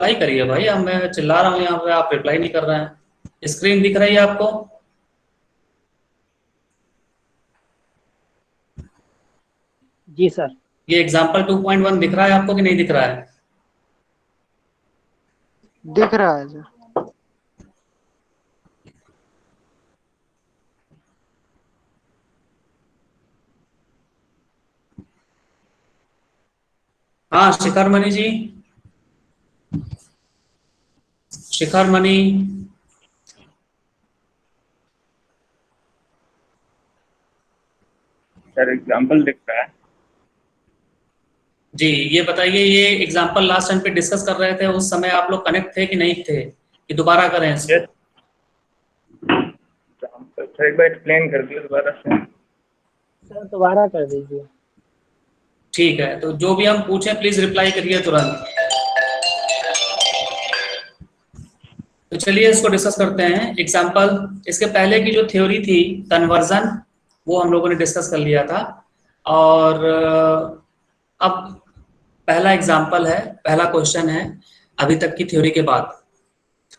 Reply करिए भाई, अब मैं चिल्ला रहा हूँ यहाँ पे, आप रिप्लाई नहीं कर रहे हैं। स्क्रीन दिख रही है आपको? जी सर। ये एग्जाम्पल 2.1 दिख रहा है आपको कि नहीं दिख रहा है? दिख रहा है सर। हाँ शिखर मणि जी, शिखर मणि। सर एग्जाम्पल दिख रहा है। जी ये बताइए, ये एग्जाम्पल लास्ट टाइम पे डिस्कस कर रहे थे, उस समय आप लोग कनेक्ट थे कि नहीं थे, कि दोबारा करें इसको? यस सर, एक बार एक्सप्लेन कर दिया दोबारा से। सर दोबारा कर दीजिए। ठीक है, तो जो भी हम पूछें प्लीज रिप्लाई करिए तुरंत। तो चलिए इसको डिस्कस करते हैं। एग्जाम्पल, इसके पहले की जो थ्योरी थी कन्वर्जन, वो हम लोगों ने डिस्कस कर लिया था। और अब पहला एग्जाम्पल है, पहला क्वेश्चन है अभी तक की थ्योरी के बाद।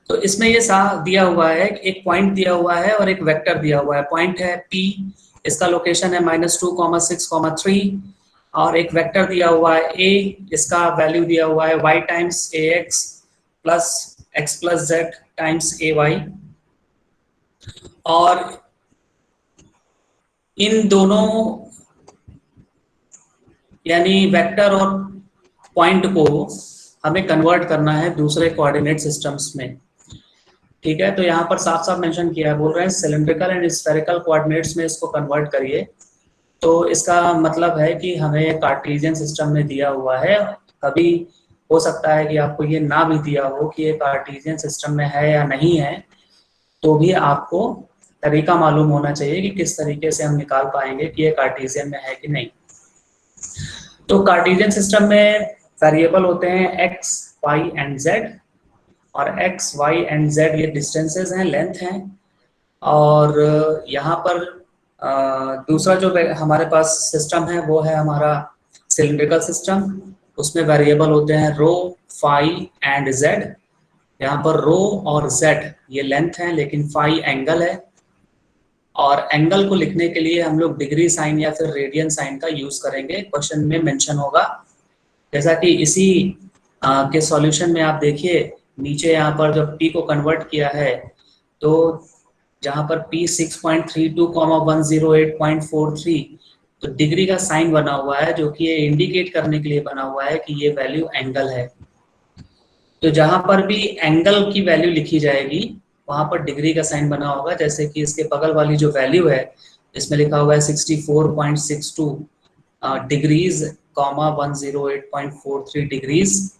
तो इसमें ये दिया हुआ है, एक पॉइंट दिया हुआ है और एक वेक्टर दिया हुआ है। पॉइंट है P, इसका लोकेशन है -2, 6, 3, और एक वेक्टर दिया हुआ है A, इसका वैल्यू दिया हुआ है y times ax plus x plus z times ay। और इन दोनों यानी वेक्टर और पॉइंट को हमें कन्वर्ट करना है दूसरे कोऑर्डिनेट सिस्टम्स में। ठीक है, तो यहाँ पर साफ साफ मेंशन किया है, बोल रहे हैं सिलिंड्रिकल एंड स्फेरिकल कोऑर्डिनेट्स में इसको कन्वर्ट करिए। तो इसका मतलब है कि हमें कार्टेशियन सिस्टम में दिया हुआ है। कभी हो सकता है कि आपको ये ना भी दिया हो कि ये कार्टेशियन सिस्टम में है या नहीं है, तो भी आपको तरीका मालूम होना चाहिए कि किस तरीके से हम निकाल पाएंगे कि ये कार्टेशियन में है कि नहीं। तो कार्टेशियन सिस्टम में वेरिएबल होते हैं x, y एंड z, और x, y एंड z ये डिस्टेंसेस हैं, लेंथ हैं। और यहाँ पर दूसरा जो हमारे पास सिस्टम है वो है हमारा सिलिंड्रिकल सिस्टम। उसमें वेरिएबल होते हैं रो, फाई एंड z। यहाँ पर रो और z ये लेंथ है, लेकिन फाई एंगल है। और एंगल को लिखने के लिए हम लोग डिग्री साइन या फिर रेडियन साइन का यूज करेंगे, क्वेश्चन में मेंशन होगा। जैसा कि इसी के सॉल्यूशन में आप देखिए, नीचे यहाँ पर जब p को कन्वर्ट किया है, तो जहाँ पर p 6.32, 108.43, तो डिग्री का साइन बना हुआ है, जो कि ये इंडिकेट करने के लिए बना हुआ है कि ये वैल्यू एंगल है। तो जहाँ पर भी एंगल की वैल्यू लिखी जाएगी वहाँ पर डिग्री का साइन बना होगा। जैसे कि इसके बगल वाली जो वैल्यू है, इसमें लिखा हुआ है 64.62 डिग्रीज, 108.43 डिग्रीज।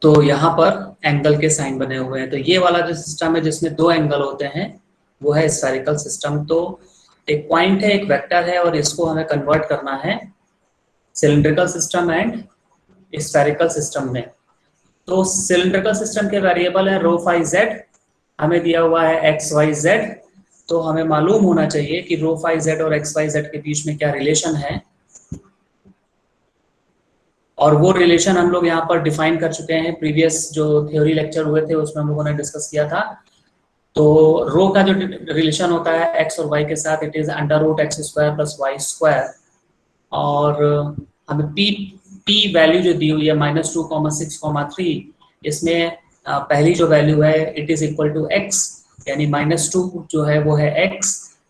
तो यहाँ पर एंगल के साइन बने हुए हैं। तो ये वाला जो सिस्टम है जिसमें दो एंगल होते हैं वो है स्फेरिकल सिस्टम। तो एक पॉइंट है, एक वेक्टर है, और इसको हमें कन्वर्ट करना है cylindrical system and spherical system में। तो सिलिंड्रिकल सिस्टम के वेरिएबल है रो, फाई, जेड, हमें दिया हुआ है एक्स, वाई, जेड। तो हमें मालूम होना चाहिए कि रो, फाई, जेड और एक्स, वाई, जेड के बीच में क्या रिलेशन है, और वो रिलेशन हम लोग यहाँ पर डिफाइन कर चुके हैं। प्रीवियस जो थ्योरी लेक्चर हुए थे उसमें हम लोगों ने डिस्कस किया था। तो रो का जो रिलेशन होता है एक्स और वाई के साथ, it is √x² plus y²। और हमें p वैल्यू जो दी हुई है -2, 6, 3, इसमें पहली जो वैल्यू है it is equal to x, यानी -2 जो है वो है x,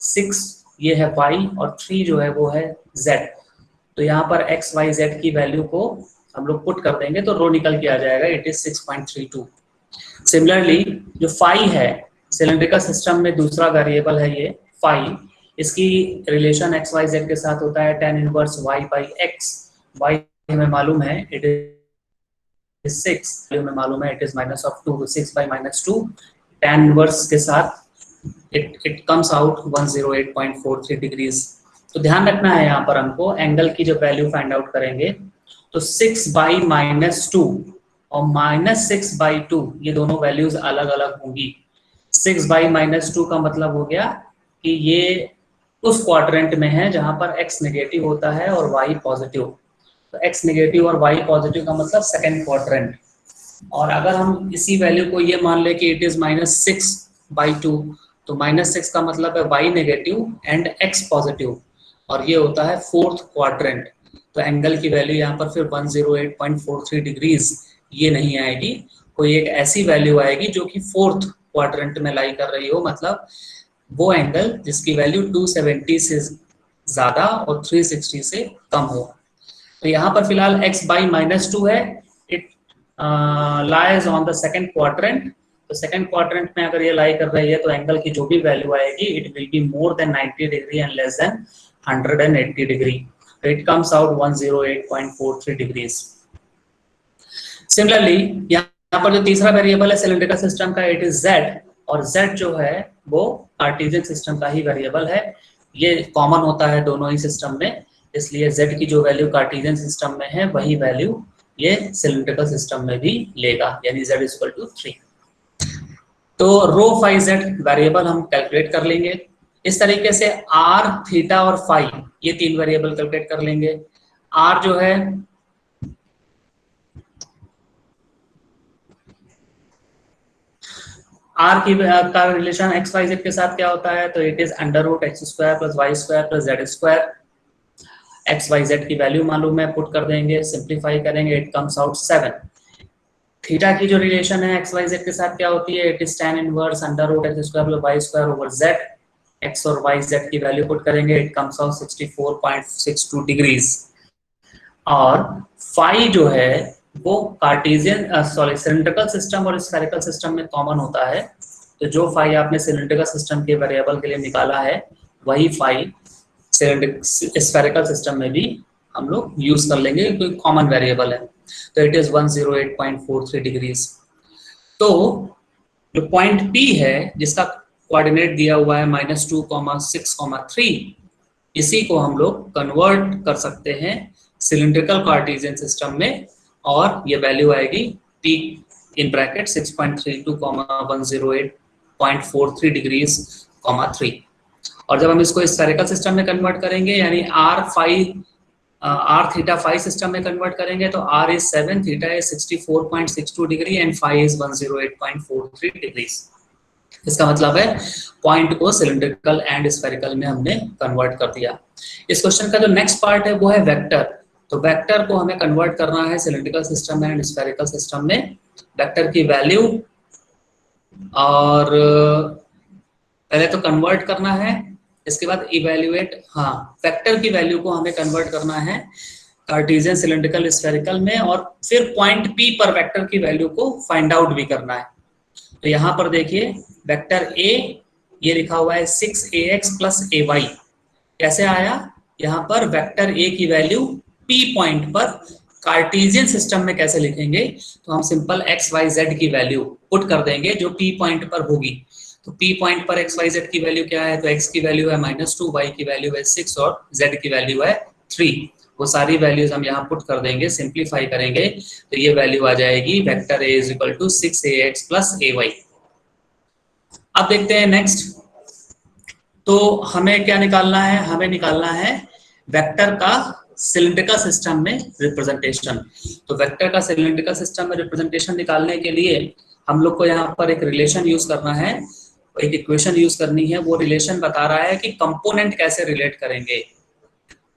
6 ये है y, और 3 जो है वो है z। तो यहाँ पर x, y, z की वैल्यू को हम लोग पुट कर देंगे तो रो निकल के आ जाएगा, इट इज 6.32। सिमिलरली जो फाई है सिलिंड्रिकल सिस्टम में दूसरा वेरिएबल है ये फाई, इसकी रिलेशन x, y, z के साथ होता है tan inverse y by x। y हमें मालूम है इट इज 6, हमें मालूम है it is -2, 6 by -2, tan inverse के साथ इट कम्स आउट 108.43 डिग्रीज। तो ध्यान रखना है यहाँ पर हमको एंगल की जब वैल्यू फाइंड आउट करेंगे तो 6 बाई -2 और -6/2 ये दोनों वैल्यूज अलग अलग होंगी। 6 बाई -2 का मतलब हो गया कि ये उस क्वाड्रेंट में है जहां पर x नेगेटिव होता है और y पॉजिटिव। तो x नेगेटिव और y पॉजिटिव का मतलब सेकंड क्वाड्रेंट। और अगर हम इसी वैल्यू को ये मान ले कि इट इज -6/2, तो -6 का मतलब है y negative and x positive, और ये होता है फोर्थ क्वाड्रेंट। तो एंगल की वैल्यू यहाँ पर फिर 108.43 डिग्रीज ये नहीं आएगी, कोई एक ऐसी वैल्यू आएगी जो कि फोर्थ क्वाड्रेंट में लाई कर रही हो, मतलब वो एंगल जिसकी वैल्यू 270 से ज्यादा और 360 से कम हो। तो यहाँ पर फिलहाल x by -2 है, it lies on the second quadrant. तो सेकंड क्वाड्रेंट में अगर ये लाई कर रही है तो एंगल की जो भी वैल्यू आएगी it will be more than 90 degree and less than 180 degree. तो it comes out 108.43 degrees. Similarly यहाँ पर जो तीसरा वेरिएबल है सिलेंड्रिकल सिस्टम का, इट इज z, और z जो है वो कार्टेशियन सिस्टम का ही वेरिएबल है। ये कॉमन होता है दोनों ही सिस्टम में, इसलिए z की जो वैल्यू कार्टेशियन सिस्टम में है वही वैल्यू ये सिलेंड्रिकल सिस्टम में भी लेगा, यानी z = 3। तो रो फाई z वेरिएबल हम कैलकुलेट कर लेंगे इस तरीके से, r, थीटा और फाई ये तीन वेरिएबल कैलकुलेट कर लेंगे। r जो है r की का रिलेशन एक्स वाई जेड के साथ क्या होता है, तो it is √x² + y² + z²। X Y Z की वैल्यू मालूम है, पुट कर देंगे, सिंप्लीफाई करेंगे, इट कम्स आउट 7। थीटा की जो रिलेशन है एक्स वाई जेड के साथ क्या होती है, it is tan inverse √x² + y² / z। X और वाई जेड की वैल्यू पुट करेंगे, इट कम्स आउट 64.62 डिग्रीज। और फाई जो है वो कार्टेशियन सिलेंड्रिकल सिस्टम और स्फेरिकल सिस्टम में कॉमन होता है। तो जो फाई आपने सिलेंड्रिकल सिस्टम के वेरिएबल के लिए निकाला है वही फाई स्फेरिकल सिस्टम में भी हम लोग यूज कर लेंगे, कोई कॉमन वेरिएबल है। तो इट इज 108.43 डिग्रीज। तो जो पॉइंट P है जिसका कोऑर्डिनेट दिया हुआ है -2, 6, 3, इसी को हम लोग कन्वर्ट कर सकते हैं सिलेंड्रिकल कार्टेशियन सिस्टम में, और ये वैल्यू आएगी P इन ब्रैकेट 6.32, 108.43 डिग्रीज, 3। और जब हम इसको स्फेरिकल सिस्टम में कन्वर्ट करेंगे यानी r थीटा फाई सिस्टम में कन्वर्ट करेंगे तो r is 7, theta is 64.62 degree and phi is 108.43 degrees. इसका मतलब है पॉइंट को सिलेंड्रिकल एंड स्फेरिकल में हमने कन्वर्ट कर दिया। इस क्वेश्चन का जो नेक्स्ट पार्ट है वो है वेक्टर। तो वेक्टर को हमें कन्वर्ट करना है cylindrical system and spherical system में। वेक्टर की वैल्यू, और पहले तो कन्वर्ट करना है, इसके बाद इवेल्युएट। हाँ, वेक्टर की वैल्यू को हमें कन्वर्ट करना है कार्टेशियन, सिलेंड्रिकल, स्फेरिकल में, और फिर पॉइंट P पर वेक्टर की वैल्यू को फाइंड आउट भी करना है। तो यहाँ पर देखिए वेक्टर A ये लिखा हुआ है 6ax + ay। कैसे आया, यहाँ पर वेक्टर A की वैल्यू P पॉइंट पर कार्टेशियन सिस्टम में कैसे लिखेंगे, तो हम सिंपल x y z की वैल्यू पुट कर देंगे जो P पॉइंट पर होगी। तो P पॉइंट पर x y z की वैल्यू क्या है, तो x की वैल्यू है -2, y की वैल्यू है 6 और z की वैल्यू है 3। वो सारी वैल्यूज हम यहाँ पुट कर देंगे, सिंप्लीफाई करेंगे तो ये वैल्यू आ जाएगी वेक्टर A = 6ax + ay। अब देखते हैं नेक्स्ट। तो हमें क्या निकालना है, हमें निकालना है वेक्टर का सिलेंड्रिकल सिस्टम में रिप्रेजेंटेशन। तो वेक्टर का सिलेंड्रिकल सिस्टम में रिप्रेजेंटेशन निकालने के लिए हम लोग को यहाँ पर एक रिलेशन यूज करना है, एक इक्वेशन यूज करनी है। वो रिलेशन बता रहा है कि कंपोनेंट कैसे रिलेट करेंगे।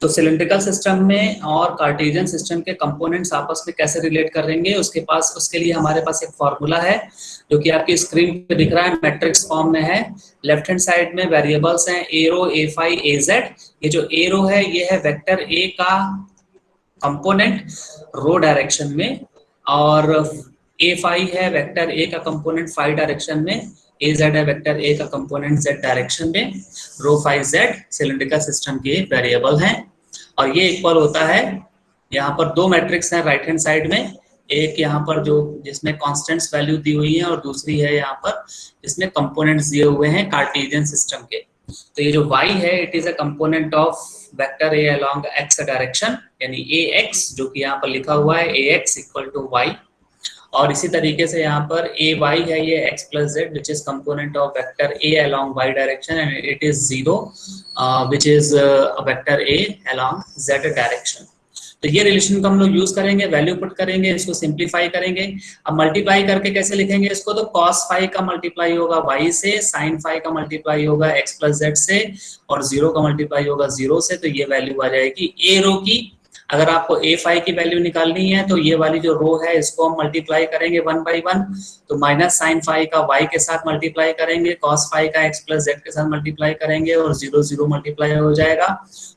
तो सिलेंड्रिकल सिस्टम में और कार्टेशियन सिस्टम के कंपोनेंट्स आपस में कैसे रिलेट करेंगे, उसके लिए हमारे पास एक फॉर्मूला है जो कि आपकी स्क्रीन पे दिख रहा है, मैट्रिक्स फॉर्म में है। लेफ्ट हैंड साइड में वेरिएबल्स हैं a rho, a phi, a z। ये जो a रो है ये है वेक्टर a का कंपोनेंट रो डायरेक्शन में, और a फाई है वेक्टर a का कंपोनेंट फाई डायरेक्शन में, a z है वेक्टर a का कंपोनेंट z डायरेक्शन में। Rho phi z cylindrical system के वेरिएबल हैं, और ये इक्वल होता है, यहाँ पर दो मैट्रिक्स हैं राइट हैंड साइड में, एक यहाँ पर जो जिसमें कांस्टेंट्स वैल्यू दी हुई है और दूसरी है यहाँ पर जिसमें कंपोनेंट्स दिए हुए हैं कार्टेशियन सिस्टम के। तो ये जो y है it is a component of vector a along x direction, यानी ax जो कि यहाँ पर लिखा हुआ है ax = y। और इसी तरीके से यहाँ पर ay है ये x + z which is component of vector a along y direction and it is 0 which is a vector a along z direction। तो ये रिलेशन को हम लोग यूज करेंगे, वैल्यू पुट करेंगे, इसको सिंप्लीफाई करेंगे। अब मल्टीप्लाई करके कैसे लिखेंगे इसको, तो cos फाई का मल्टीप्लाई होगा y से, sin फाई का मल्टीप्लाई होगा x प्लस z से, और 0 का मल्टीप्लाई होगा 0 से। तो ये वैल्यू आ जाएगी ए रो की। अगर आपको ए फाई की वैल्यू निकालनी है तो ये वाली जो रो है इसको हम मल्टीप्लाई करेंगे 1 by 1। तो माइनस साइन फाई का y के साथ मल्टीप्लाई करेंगे, cos फाई का x प्लस z के साथ मल्टीप्लाई करेंगे, और 0 0 मल्टीप्लाई हो जाएगा।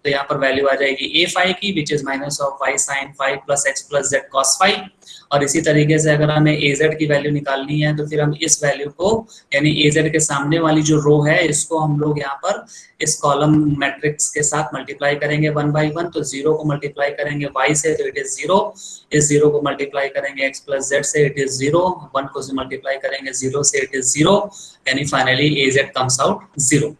तो यहाँ पर वैल्यू आ जाएगी ए फाई की, which is minus of y sine phi plus x plus z cos phi. और इसी तरीके से अगर हमें az की वैल्यू निकालनी है तो फिर हम इस वैल्यू को, यानी az के सामने वाली जो रो है इसको हम लोग यहाँ पर इस कॉलम मैट्रिक्स के साथ मल्टीप्लाई करेंगे 1 by 1। तो 0 को मल्टीप्लाई करेंगे y से तो इट इज 0, इस 0 को मल्टीप्लाई करेंगे x प्लस z से इट इज 0, 1 को मल्टीप्लाई करेंगे 0 से इट इज 0, यानी फाइनली az कम्स आउट 0।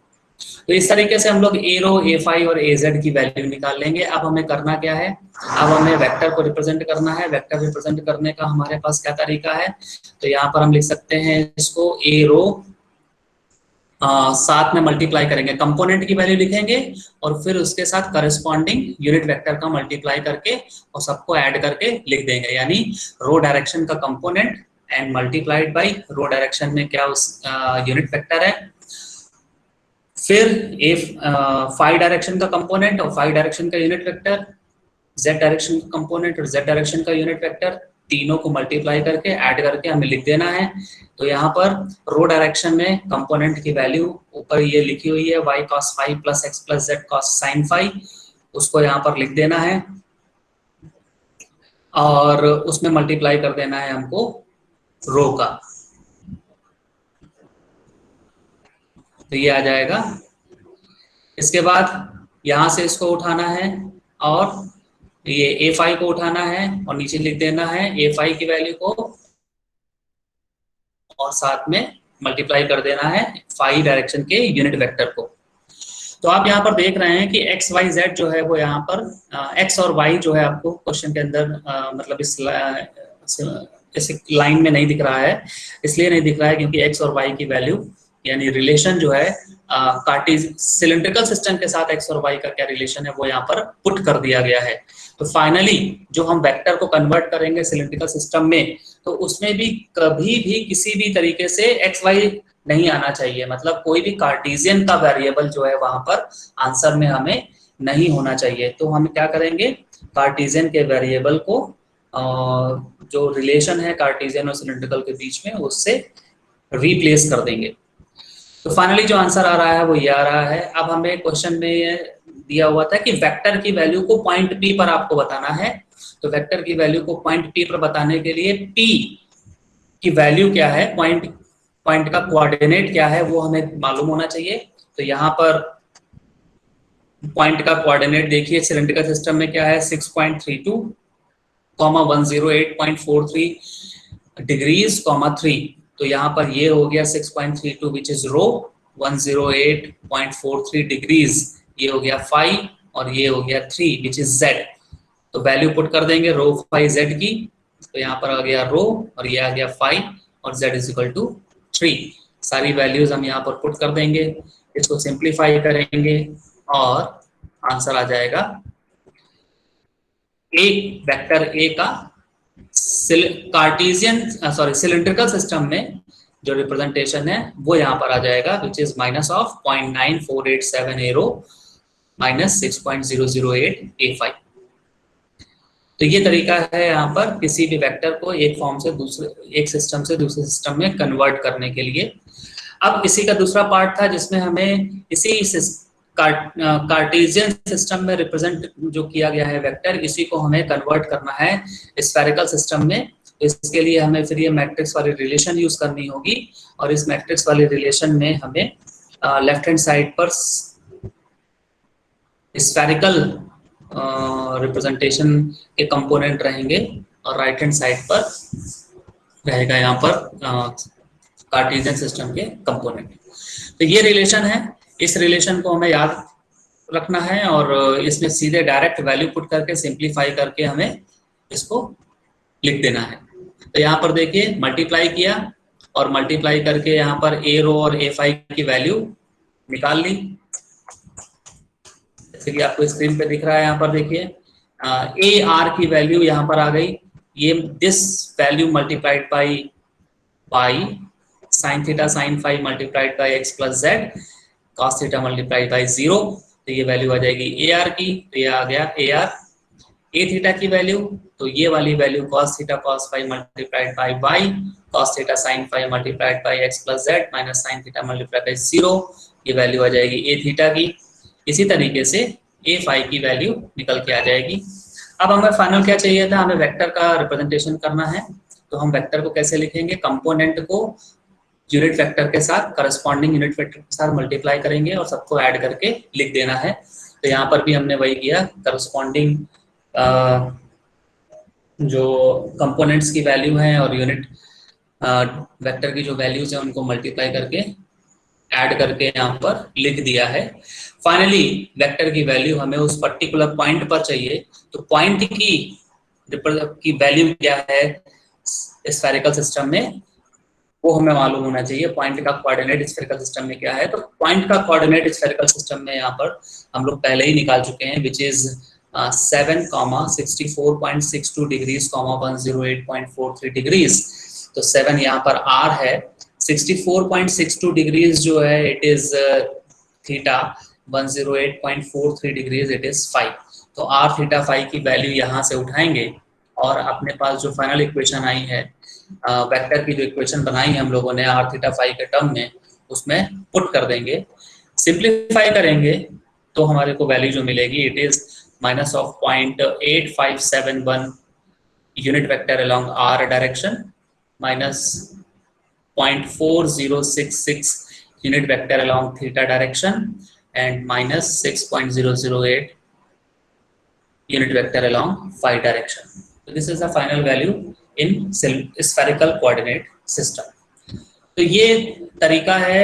तो इस तरीके से हम लोग ए रो, ए फाई और ए जेड की वैल्यू निकाल लेंगे। अब हमें करना क्या है, अब हमें वेक्टर को रिप्रेजेंट करना है। वेक्टर रिप्रेजेंट करने का हमारे पास क्या तरीका है, तो यहाँ पर हम लिख सकते हैं इसको ए रो साथ में मल्टीप्लाई करेंगे, कंपोनेंट की वैल्यू लिखेंगे और फिर उसके साथ करस्पॉन्डिंग यूनिट वेक्टर का मल्टीप्लाई करके और सबको ऐड करके लिख देंगे, यानी रो डायरेक्शन का component and multiplied by rho direction में क्या उस यूनिट वेक्टर है, फिर फाई डायरेक्शन का कंपोनेंट और फाई डायरेक्शन का यूनिट वेक्टर, जेड डायरेक्शन का कंपोनेंट और जेड डायरेक्शन का यूनिट वेक्टर, तीनों को मल्टीप्लाई करके ऐड करके हमें लिख देना है। तो यहाँ पर रो डायरेक्शन में कंपोनेंट की वैल्यू ऊपर ये लिखी हुई है y cos phi plus x plus z cos sin phi, उसको यहाँ पर लिख देना है और उसमें मल्टीप्लाई कर देना है हमको रो का। तो ये आ जाएगा। इसके बाद यहाँ से इसको उठाना है और ये ए फाई को उठाना है और नीचे लिख देना है ए फाई की वैल्यू को और साथ में मल्टीप्लाई कर देना है फाई डायरेक्शन के यूनिट वेक्टर को। तो आप यहाँ पर देख रहे हैं कि एक्स वाई जेड जो है वो यहाँ पर एक्स और वाई जो है आपको क्वेश्चन के अंदर मतलब इस लाइन में नहीं दिख रहा है। इसलिए नहीं दिख रहा है क्योंकि एक्स और वाई की वैल्यू यानी रिलेशन जो है सिलिंड्रिकल सिस्टम के साथ एक्स और वाई का क्या रिलेशन है वो यहाँ पर पुट कर दिया गया है। तो फाइनली जो हम वेक्टर को कन्वर्ट करेंगे सिलिंड्रिकल सिस्टम में, तो उसमें भी कभी भी किसी भी तरीके से एक्स वाई नहीं आना चाहिए, मतलब कोई भी कार्टेशियन का वेरिएबल जो है वहां पर आंसर में हमें नहीं होना चाहिए। तो हम क्या करेंगे, कार्टेशियन के वेरिएबल को जो रिलेशन है कार्टेशियन और सिलिंड्रिकल के बीच में उससे रिप्लेस कर देंगे। तो फाइनली जो आंसर आ रहा है वो ये आ रहा है। अब हमें क्वेश्चन में दिया हुआ था कि वेक्टर की वैल्यू को पॉइंट P पर आपको बताना है। तो वेक्टर की वैल्यू को पॉइंट P पर बताने के लिए P की वैल्यू क्या है, पॉइंट का कोऑर्डिनेट क्या है वो हमें मालूम होना चाहिए। तो यहाँ पर पॉइंट का कोऑर्डिनेट देखिए सिलिंड्रिकल सिस्टम में क्या है 6.32, 108.43 डिग्रीज, 3। तो यहाँ पर ये हो गया 6.32 विच इज रो, 108.43 डिग्रीज ये हो गया फाई और ये हो गया 3 विच इज जेड। तो वैल्यू पुट कर देंगे रो फाई जेड की। तो यहाँ पर आ गया रो और ये आ गया फाई और जेड इज इक्वल टू 3। सारी वैल्यूज हम यहाँ पर पुट कर देंगे, इसको सिंप्लीफाई करेंगे और आंसर आ जाएगा ए वेक्टर ए का सिलिंड्रिकल सिस्टम में जो रिप्रेजेंटेशन है वो यहाँ पर आ जाएगा which is minus of 0.9487 A rho minus 6.008 A phi. तो ये तरीका है यहाँ पर किसी भी वेक्टर को एक फॉर्म से दूसरे, एक सिस्टम से दूसरे सिस्टम में कन्वर्ट करने के लिए। अब इसी का दूसरा पार्ट था जिसमें हमें इसी कार्टेशियन सिस्टम में रिप्रेजेंट जो किया गया है वेक्टर, इसी को हमें कन्वर्ट करना है स्फेरिकल सिस्टम में। इसके लिए हमें फिर ये मैट्रिक्स वाली रिलेशन यूज करनी होगी और इस मैट्रिक्स वाली रिलेशन में हमें लेफ्ट हैंड साइड पर स्फेरिकल रिप्रेजेंटेशन के कंपोनेंट रहेंगे और राइट हैंड साइड पर रहेगा यहाँ पर कार्टेशियन सिस्टम के कंपोनेंट। तो ये रिलेशन है, इस रिलेशन को हमें याद रखना है और इसमें सीधे डायरेक्ट वैल्यू पुट करके सिंप्लीफाई करके हमें इसको लिख देना है। तो यहाँ पर देखिए मल्टीप्लाई किया और मल्टीप्लाई करके यहाँ पर ए रो और ए फाई की वैल्यू निकाल ली, जैसे कि आपको स्क्रीन पे दिख रहा है। यहाँ पर देखिए ए आर की वैल्यू यहाँ पर आ गई, ये this value multiplied by pi sine theta sine phi multiplied by X plus Z cos theta multiplied by 0, तो ये वैल्यू आ जाएगी ए आर की, तो ये आ गया ए आर। ए थीटा की वैल्यू, तो ये वाली value cos theta cos phi multiplied by y cos theta sin phi multiplied by x plus Z minus sin theta multiplied by 0, ये वैल्यू आ जाएगी ए थीटा की। इसी तरीके से ए फाई की वैल्यू निकल के आ जाएगी। अब हमें फाइनल क्या चाहिए था, हमें वेक्टर का रिप्रेजेंटेशन करना है। तो हम वेक्टर को कैसे लिखेंगे, कंपोनेंट को यूनिट वेक्टर के साथ करस्पॉन्डिंग यूनिट वेक्टर के साथ मल्टीप्लाई करेंगे और सबको ऐड करके लिख देना है। तो यहाँ पर भी हमने वही किया, करस्पॉन्डिंग जो कंपोनेंट्स की वैल्यू है और यूनिट वेक्टर की जो वैल्यूज है उनको मल्टीप्लाई करके ऐड करके यहाँ पर लिख दिया है। फाइनली वेक्टर की वैल्यू हमें उस पर्टिकुलर पॉइंट पर चाहिए, तो पॉइंट की वैल्यू क्या है स्फेरिकल सिस्टम में वो हमें मालूम होना चाहिए। पॉइंट का कोऑर्डिनेट स्फेरिकल सिस्टम में क्या है, तो पॉइंट का कोऑर्डिनेट स्फेरिकल सिस्टम में यहाँ पर हम लोग पहले ही निकाल चुके हैं, विच इज 7, 64.62 डिग्रीज, 108.43 डिग्रीज। तो 7 यहाँ पर r है, 64.62 डिग्रीज जो है it is theta, 108.43 degrees it is phi. तो r थीटा फाई की वैल्यू यहाँ से उठाएंगे और अपने पास जो फाइनल इक्वेशन आई है, वेक्टर की जो इक्वेशन बनाई है हम लोगों ने r थीटा फाई के टर्म में, उसमें पुट कर देंगे। सिंप्लीफाई करेंगे तो हमारे को वैल्यू जो मिलेगी it is minus of 0.8571 unit vector along r direction minus 0.4066 unit vector along theta direction and minus 6.008 unit vector along phi direction. So this is the final value in spherical coordinate system. तो ये तरीका है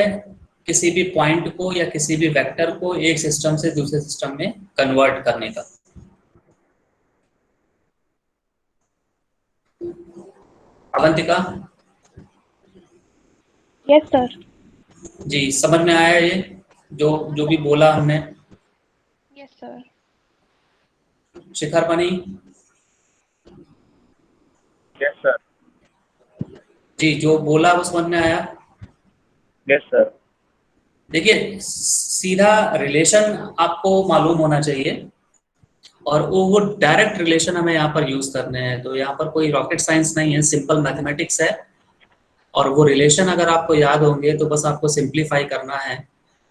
किसी भी point को या किसी भी वेक्टर को एक सिस्टम से दूसरे सिस्टम में कन्वर्ट करने का। अवंतिका? Yes sir. जी, समझ में आया ये जो भी बोला हमने? Yes sir. शिखर पानी? Yes sir. जी, जो बोला वो समझ में आया? Yes sir. देखिए, सीधा रिलेशन आपको मालूम होना चाहिए और वो डायरेक्ट रिलेशन हमें यहाँ पर यूज करने हैं। तो यहाँ पर कोई रॉकेट साइंस नहीं है, सिंपल मैथमेटिक्स है। और वो रिलेशन अगर आपको याद होंगे तो बस आपको सिंप्लीफाई करना है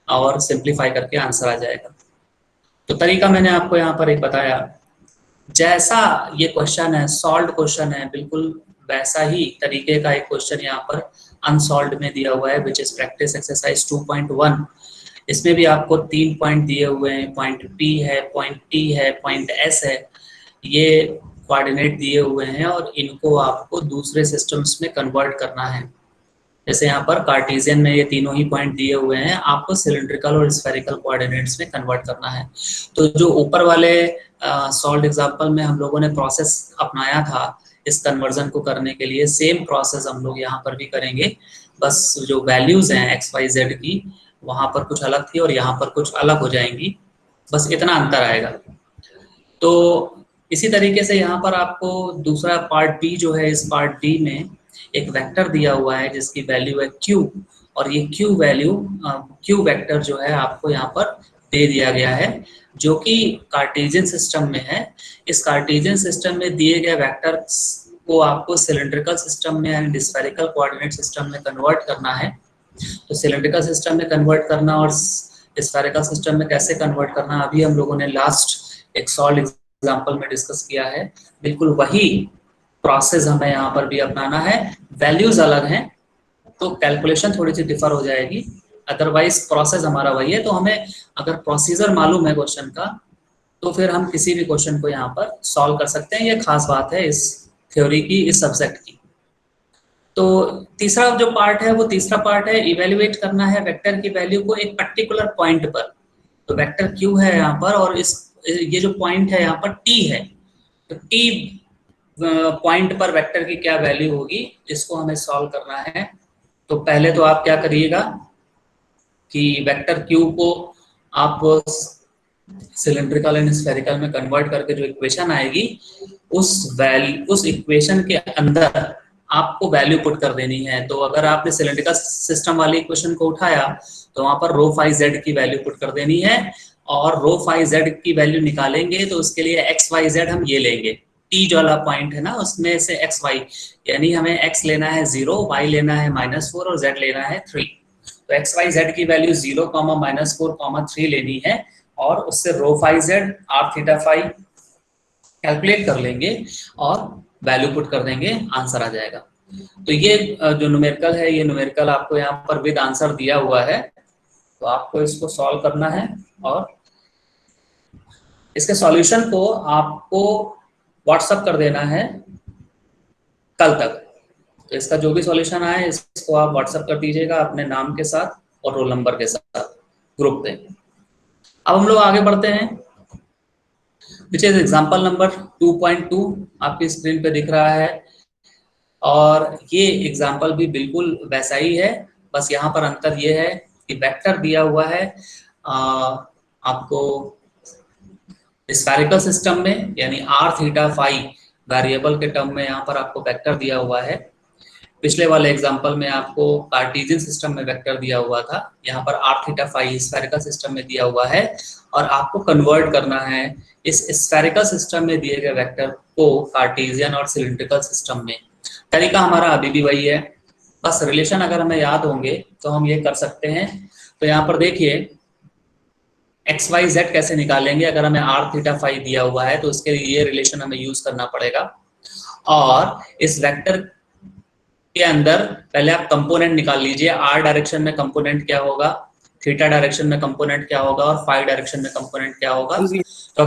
और सिंप्लीफाई करके आंसर आ जाएगा। तो तरीका मैंने आपको यहाँ पर एक बताया, जैसा ये क्वेश्चन है, सॉल्व्ड क्वेश्चन है, बिल्कुल वैसा ही तरीके का एक क्वेश्चन यहाँ पर अनसॉल्व्ड में दिया हुआ है, विच इज प्रैक्टिस एक्सरसाइज 2.1। इसमें भी आपको 3 पॉइंट दिए हुए हैं, पॉइंट P है, पॉइंट T है, पॉइंट S है, ये कोऑर्डिनेट दिए हुए हैं और इनको आपको दूसरे सिस्टम्स में कन्वर्ट करना है। जैसे यहाँ पर कार्टेशियन में ये तीनों ही पॉइंट दिए हुए हैं, आपको सिलिंड्रिकल और स्फेरिकल कोऑर्डिनेट्स में कन्वर्ट करना है। तो जो ऊपर वाले सॉल्व्ड एग्जांपल में हम लोगों ने प्रोसेस अपनाया था इस कन्वर्जन को करने के लिए, सेम प्रोसेस हम लोग यहाँ पर भी करेंगे। बस जो वैल्यूज हैं एक्स वाई जेड की, वहाँ पर कुछ अलग थी और यहाँ पर कुछ अलग हो जाएंगी, बस इतना अंतर आएगा। तो इसी तरीके से यहाँ पर आपको दूसरा पार्ट बी जो है, इस पार्ट बी में एक वेक्टर दिया हुआ है जिसकी वैल्यू है q, और ये q वैल्यू q वेक्टर जो है आपको यहाँ पर दे दिया गया है, जो कि कार्टेशियन सिस्टम में है। इस कार्टेशियन सिस्टम में दिए गए वेक्टर को आपको सिलिंड्रिकल सिस्टम में यानी स्फेरिकल कोऑर्डिनेट सिस्टम में कन्वर्ट करना है। तो सिलिंड्रिकल सिस्टम में कन्वर्ट करना और स्फेरिकल सिस्टम में कैसे कन्वर्ट करना, अभी हम लोगों ने लास्ट एक सॉल्व एग्जांपल में डिस्कस किया है। बिल्कुल वही प्रोसेस हमें यहाँ पर भी अपनाना है। वैल्यूज अलग हैं तो कैलकुलेशन थोड़ी सी डिफर हो जाएगी, अदरवाइज प्रोसेस हमारा वही है। तो हमें अगर प्रोसीजर मालूम है क्वेश्चन का तो फिर हम किसी भी क्वेश्चन को यहाँ पर सॉल्व कर सकते हैं। ये खास बात है इस थ्योरी की, इस सब्जेक्ट की। तो तीसरा जो पार्ट है वो तीसरा पार्ट है इवेल्युएट करना है वेक्टर की वैल्यू को एक पर्टिकुलर पॉइंट पर। तो वेक्टर क्यू है यहाँ पर और ये जो पॉइंट है यहाँ पर टी है, तो टी पॉइंट पर वेक्टर की क्या वैल्यू होगी इसको हमें सॉल्व करना है। तो पहले तो आप क्या करिएगा कि वेक्टर क्यू को आप सिलेंड्रिकल एंड स्फेरिकल में कन्वर्ट करके जो इक्वेशन आएगी उस इक्वेशन के अंदर आपको वैल्यू पुट कर देनी है। तो अगर आपने सिलेंड्रिकल सिस्टम वाली इक्वेशन को उठाया तो वहां पर रो फाई जेड की वैल्यू पुट कर देनी है, और रो फाई जेड की वैल्यू निकालेंगे तो उसके लिए एक्स वाई जेड हम ये लेंगे, टी जो वाला पॉइंट है ना उसमें से एक्स वाई, यानी हमें एक्स लेना है 0, वाई लेना है -4 और जेड लेना है 3। तो एक्स वाई जेड की वैल्यू 0, -4, 3 लेनी है, और उससे rho phi z r theta phi calculate कर लेंगे और वैल्यू पुट कर देंगे, आंसर आ जाएगा। तो ये जो न्यूमेरिकल है, ये न्यूमेरिकल आपको यहाँ पर विद आंसर दिया हुआ है, तो आपको इसको सॉल्व करना है और इसके सॉल्यूशन को आपको व्हाट्सएप कर देना है कल तक। तो इसका जो भी सॉल्यूशन आए इसको आप व्हाट्सएप कर दीजिएगा अपने नाम के साथ और रोल नंबर के साथ ग्रुप पे। अब हम लोग आगे बढ़ते हैं, विच इज एग्जाम्पल नंबर 2.2 आपकी स्क्रीन पे दिख रहा है, और ये एग्जाम्पल भी बिल्कुल वैसा ही है, बस यहाँ पर अंतर ये है कि वेक्टर दिया हुआ है आपको स्फेरिकल सिस्टम में, यानी आर थीटा फाई वेरिएबल के टर्म में यहाँ पर आपको वेक्टर दिया हुआ है। पिछले वाले एग्जांपल में आपको कार्टेशियन सिस्टम में वेक्टर दिया हुआ था, यहाँ पर R theta phi spherical system में दिया हुआ है, और आपको कन्वर्ट करना है इस स्फेरिकल सिस्टम में दिए गए वेक्टर को कार्टेशियन और सिलिंड्रिकल सिस्टम में। तरीका हमारा अभी भी वही है, बस रिलेशन अगर हमें याद होंगे तो हम ये कर सकते हैं। तो यहाँ पर देखिए एक्स वाई जेड कैसे निकालेंगे, अगर हमें आर थीटा फाई दिया हुआ है तो उसके लिए ये रिलेशन हमें यूज करना पड़ेगा, और इस वेक्टर के अंदर पहले आप कंपोनेंट निकाल लीजिए, आर डायरेक्शन में कंपोनेंट क्या होगा, थीटा डायरेक्शन में कंपोनेंट क्या होगा, और फाई डायरेक्शन में कंपोनेंट क्या होगा। तो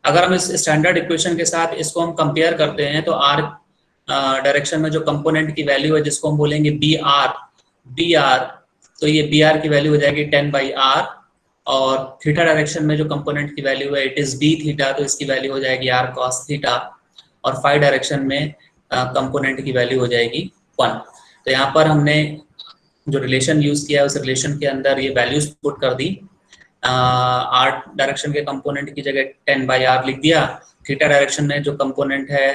अगर हम इस स्टैंडर्ड इक्वेशन के साथ इसको हम कंपेयर करते हैं तो आर डायरेक्शन में जो कंपोनेंट की वैल्यू है जिसको हम बोलेंगे बी आर, तो ये बी आर की वैल्यू हो जाएगी 10/r, और थीटा डायरेक्शन में जो कंपोनेंट की वैल्यू है इट इज बी थीटा, तो इसकी वैल्यू हो जाएगी r cos थीटा, और फाई डायरेक्शन में कंपोनेंट की वैल्यू हो जाएगी 1। तो यहाँ पर हमने जो रिलेशन यूज किया है उस रिलेशन के अंदर ये वैल्यूज पुट कर दी, r डायरेक्शन के कंपोनेंट की जगह 10/r लिख दिया, थीटा डायरेक्शन में जो कंपोनेंट है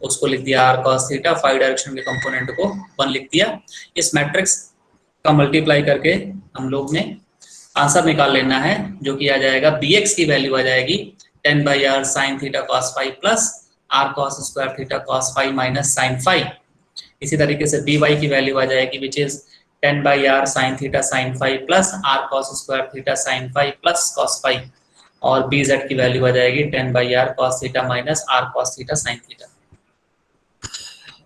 उसको लिख दिया r cos theta, phi direction के कंपोनेंट को 1 लिख दिया। इस मैट्रिक्स का मल्टीप्लाई करके हम लोग ने आंसर निकाल लेना है, जो कि आ जाएगा bx की वैल्यू आ जाएगी 10/r sin theta cos phi plus r cos square theta cos phi minus sin phi. इसी तरीके से by की वैल्यू आ जाएगी which is 10/r sin theta sin phi plus r cos square theta sin phi plus cos phi, और bz की value आ जाएगी 10/r cos theta minus r cos theta sin theta.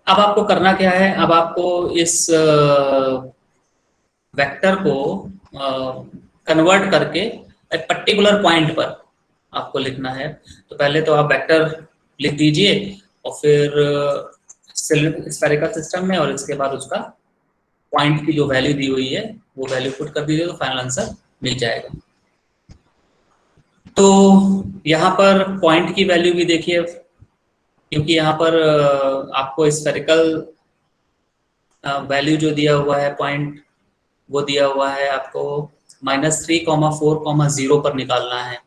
अब आपको करना क्या है, अब आपको इस वेक्टर को कन्वर्ट करके एक पर्टिकुलर पॉइंट पर आपको लिखना है। तो पहले तो आप वेक्टर लिख दीजिए और फिर स्फेरिकल सिस्टम में, और इसके बाद उसका पॉइंट की जो वैल्यू दी हुई है वो वैल्यू पुट कर दीजिए, तो फाइनल आंसर मिल जाएगा। तो यहाँ पर पॉइंट की वैल्यू भी देखिए, क्योंकि यहाँ पर आपको स्फेरिकल वैल्यू जो दिया हुआ है पॉइंट, वो दिया हुआ है आपको -3,4,0 पर निकालना है।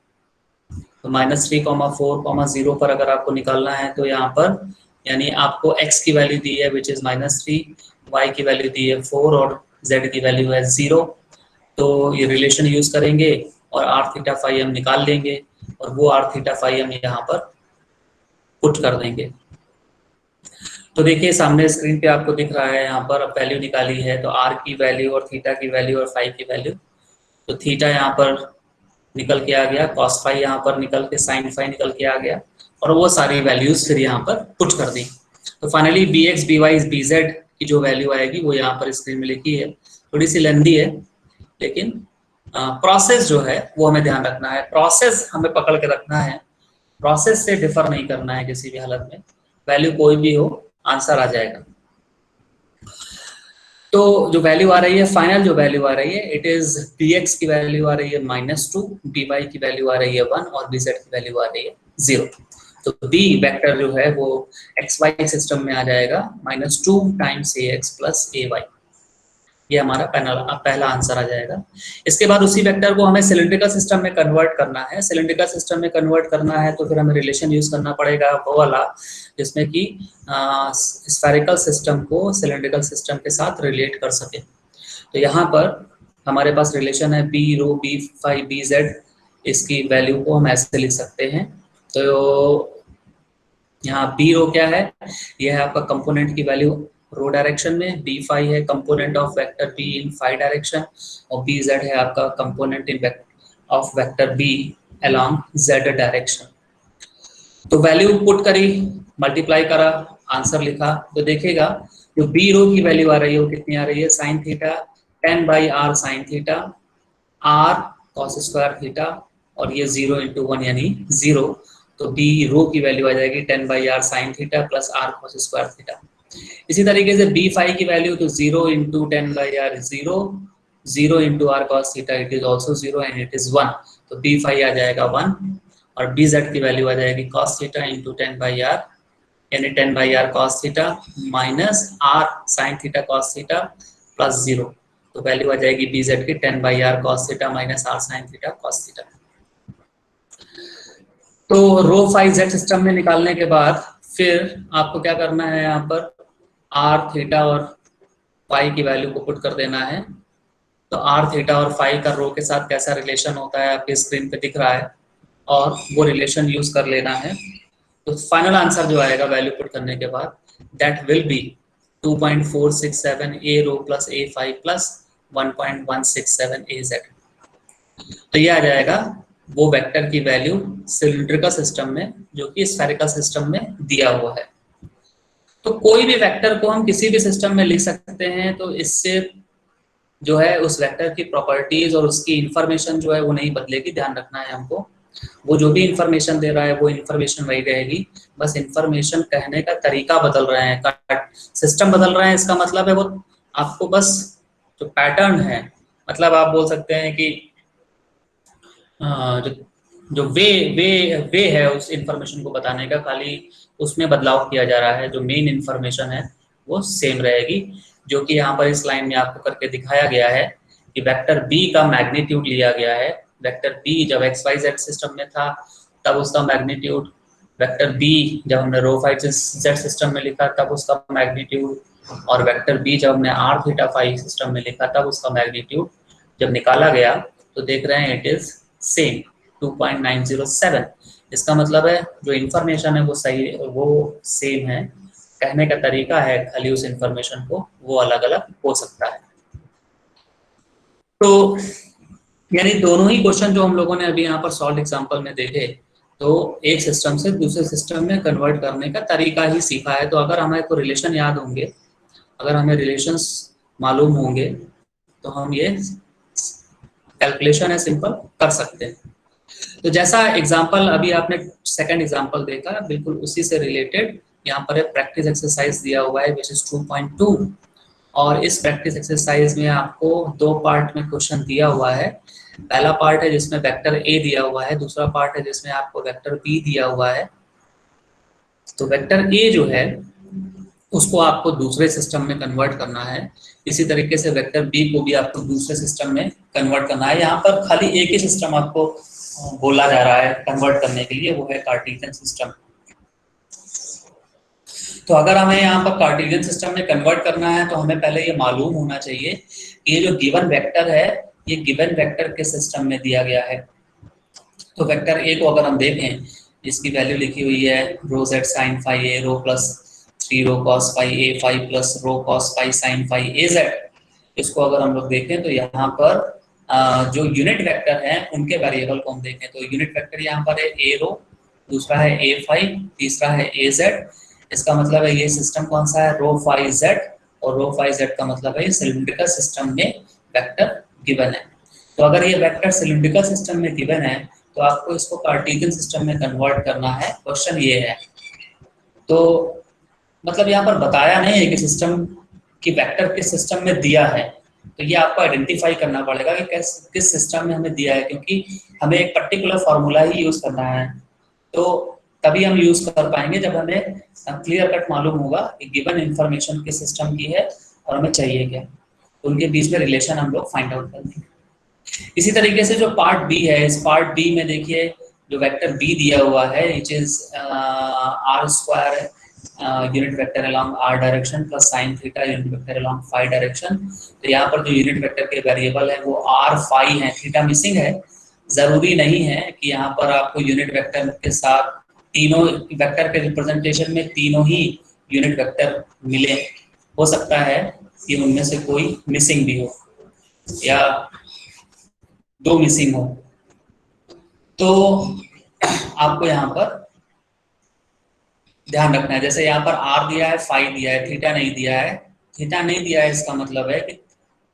तो -3,4,0 पर अगर आपको निकालना है तो यहाँ पर यानी आपको x की वैल्यू दी है विच इज -3, y की वैल्यू दी है 4 और z की वैल्यू है 0। तो ये रिलेशन यूज करेंगे और r थीटा फाई हम निकाल लेंगे, और वो r थीटा फाई हम यहाँ पर पुट कर देंगे। तो देखिए सामने स्क्रीन पे आपको दिख रहा है, यहाँ पर वैल्यू निकाली है, तो r की वैल्यू और थीटा की वैल्यू और फाई की वैल्यू। तो थीटा यहाँ पर निकल के आ गया, कॉस फाई यहाँ पर निकल के साइन फाई निकल के आ गया, और वो सारी वैल्यूज फिर यहाँ पर पुट कर दी। तो फाइनली bx, by, bz की जो वैल्यू आएगी वो यहाँ पर स्क्रीन में लिखी है। थोड़ी सी लेंदी है, लेकिन प्रोसेस जो है वो हमें ध्यान रखना है, प्रोसेस हमें पकड़ के रखना है, प्रोसेस से डिफर नहीं करना है किसी भी हालत में, वैल्यू कोई भी हो आंसर आ जाएगा। तो जो वैल्यू आ रही है, फाइनल जो वैल्यू आ रही है इट इज bx की वैल्यू आ रही है -2, by की वैल्यू आ रही है 1 और bz की वैल्यू आ रही है 0। तो b वेक्टर जो है वो xy सिस्टम में आ जाएगा -2 टाइम्स ax प्लस ay। ये हमारा पहला आंसर आ जाएगा। इसके बाद उसी वेक्टर को हमें सिलिंड्रिकल सिस्टम में कन्वर्ट करना है। सिलिंड्रिकल सिस्टम में कन्वर्ट करना है तो फिर हमें रिलेशन यूज करना पड़ेगा वो वाला जिसमें कि स्फेरिकल सिस्टम को सिलिंड्रिकल सिस्टम के साथ रिलेट कर सके। तो यहाँ पर हमारे पास रिलेशन है बी रो बी फाई बी जेड। इसकी वैल्यू को हम ऐसे लिख सकते हैं। तो यहाँ बी रो क्या है, यह है आपका कंपोनेंट की वैल्यू रो डायरेक्शन में, बी फाई है component of vector B in phi direction, और बी जेड है आपका component in of vector B along Z direction. तो वैल्यू पुट करी, मल्टीप्लाई करा, आंसर लिखा, तो देखेगा जो बी रो की वैल्यू आ रही है वो कितनी आ रही है, sine theta 10 by R sine theta R cos square theta, और ये 0 इंटू 1 यानी 0। तो बी रो की वैल्यू आ जाएगी 10 by R sine theta plus R cos square theta. इसी तरीके से बी फाई की वैल्यू तो 0 into 10 by R 0, 0 into R cos theta it is also 0 and it is 1। तो बी फाई आ जाएगा 1, और बी जेड की वैल्यू आ जाएगी cos theta into 10 by R यानी 10 by R cos theta minus R sine theta cos theta plus 0। तो value आ जाएगी बी जेड की 10 by R cos theta minus R sine theta cos theta. तो rho phi Z system में निकालने के बाद फिर आपको क्या करना है, यहाँ पर आर थीटा और फाई की वैल्यू को पुट कर देना है। तो आर थीटा और फाई का रो के साथ कैसा रिलेशन होता है आपके स्क्रीन पे दिख रहा है, और वो रिलेशन यूज कर लेना है। तो फाइनल आंसर जो आएगा वैल्यू पुट करने के बाद, that will be 2.467 A rho plus A phi plus 1.167 A Z. तो ये आ जाएगा वो वेक्टर की वैल्यू सिलिंड्रिकल सिस्टम में जो कि स्फेरिकल सिस्टम में दिया हुआ है। तो कोई भी वेक्टर को हम किसी भी सिस्टम में लिख सकते हैं, तो इससे जो है उस वेक्टर की प्रॉपर्टीज और उसकी इंफॉर्मेशन जो है वो नहीं बदलेगी। ध्यान रखना है हमको, वो जो भी इंफॉर्मेशन दे रहा है वो इंफॉर्मेशन वही रहेगी, बस इंफॉर्मेशन कहने का तरीका बदल रहे हैं, सिस्टम बदल रहे हैं। इसका मतलब है वो आपको बस जो पैटर्न है, मतलब आप बोल सकते हैं कि जो वे है उस इंफॉर्मेशन को बताने का, खाली उसमें बदलाव किया जा रहा है। जो मेन इंफॉर्मेशन है वो सेम रहेगी, जो कि यहाँ पर इस लाइन में आपको करके दिखाया गया है कि वेक्टर बी का मैग्नीट्यूड लिया गया है। वेक्टर बी जब एक्स वाई जेड सिस्टम में था तब उसका मैग्नीट्यूड, वेक्टर बी जब हमने रो फाई जेड सिस्टम में लिखा तब उसका मैग्नीट्यूड, और वेक्टर बी जब हमने आर थीटा फाई सिस्टम में लिखा तब उसका मैग्नीट्यूड जब निकाला गया तो देख रहे हैं इट इज सेम 2.907। इसका मतलब है जो इंफॉर्मेशन है वो सही, वो सेम है, कहने का तरीका है खाली उस इंफॉर्मेशन को वो अलग अलग हो सकता है। तो यानी दोनों ही क्वेश्चन जो हम लोगों ने अभी यहाँ पर सॉल्व एग्जांपल में देखे, तो एक सिस्टम से दूसरे सिस्टम में कन्वर्ट करने का तरीका ही सीखा है। तो अगर हमें को रिलेशन याद होंगे, अगर हमें रिलेशंस मालूम होंगे तो हम ये कैलकुलेशन है सिंपल कर सकते हैं। तो जैसा एग्जांपल अभी आपने सेकंड एग्जांपल देखा, बिल्कुल उसी से रिलेटेड यहाँ पर एक प्रैक्टिस एक्सरसाइज दिया हुआ है विच इज 2.2, और इस प्रैक्टिस एक्सरसाइज में आपको दो पार्ट में क्वेश्चन दिया हुआ है। पहला पार्ट है जिसमें वेक्टर ए दिया हुआ है, दूसरा पार्ट है जिसमें आपको वेक्टर बी दिया हुआ है। तो वेक्टर ए जो है उसको आपको दूसरे सिस्टम में कन्वर्ट करना है, इसी तरीके से वेक्टर बी को भी आपको दूसरे सिस्टम में कन्वर्ट करना है। यहाँ पर खाली एक ही सिस्टम आपको बोला जा रहा है कन्वर्ट करने के लिए, वो है कार्टेशियन सिस्टम। तो अगर हमें यहाँ पर कार्टेशियन सिस्टम में कन्वर्ट करना है तो हमें पहले ये मालूम होना चाहिए कि ये जो गिवन वेक्टर है ये गिवन वेक्टर के सिस्टम में दिया गया है। तो वेक्टर ए को अगर हम देखें, इसकी वैल्यू लिखी हुई है rho z sine phi a rho plus 3 rho cos phi a phi plus rho cos phi sine phi a z. इसको अगर हम लोग देखें तो यहाँ पर जो यूनिट वेक्टर हैं उनके वेरिएबल को हम देखें तो यूनिट वेक्टर यहाँ पर है ए रो, दूसरा है ए फाई, तीसरा है ए जेड। इसका मतलब है ये सिस्टम कौन सा है, रो फाई जेड, और रो फाई जेड का मतलब है ये सिलिंड्रिकल सिस्टम में वेक्टर गिवन है। तो अगर ये वेक्टर सिलिंड्रिकल सिस्टम में गिवन है तो आपको इसको कार्टेशियन सिस्टम में कन्वर्ट करना है, क्वेश्चन ये है। तो मतलब यहाँ पर बताया नहीं है कि सिस्टम की वेक्टर किस सिस्टम में दिया है, तो ये आपको आइडेंटिफाई करना पड़ेगा कि किस सिस्टम में हमें दिया है, क्योंकि हमें एक पर्टिकुलर फॉर्मूला ही यूज करना है। तो तभी हम यूज कर पाएंगे जब हमें क्लियर कट मालूम होगा कि गिवन इंफॉर्मेशन किस सिस्टम की है और हमें चाहिए क्या। उनके बीच में रिलेशन हम लोग फाइंड आउट कर देंगे। इसी तरीके से जो पार्ट बी है, इस पार्ट बी में देखिए जो वेक्टर बी दिया हुआ है it is are square unit vector along R direction plus sine theta unit vector along phi direction. तो यहाँ पर जो यूनिट वेक्टर के वेरिएबल है वो आर फाई है, थीटा मिसिंग है। जरूरी नहीं है कि यहाँ पर आपको यूनिट वेक्टर के साथ तीनों वेक्टर के रिप्रेजेंटेशन में तीनों ही यूनिट वेक्टर मिले, हो सकता है कि उनमें से कोई मिसिंग भी हो या दो मिसिंग हो। तो आपको यहाँ पर ध्यान रखना है, जैसे यहाँ पर आर दिया है, फाई दिया है, थीटा नहीं दिया है। थीटा नहीं दिया है इसका मतलब है कि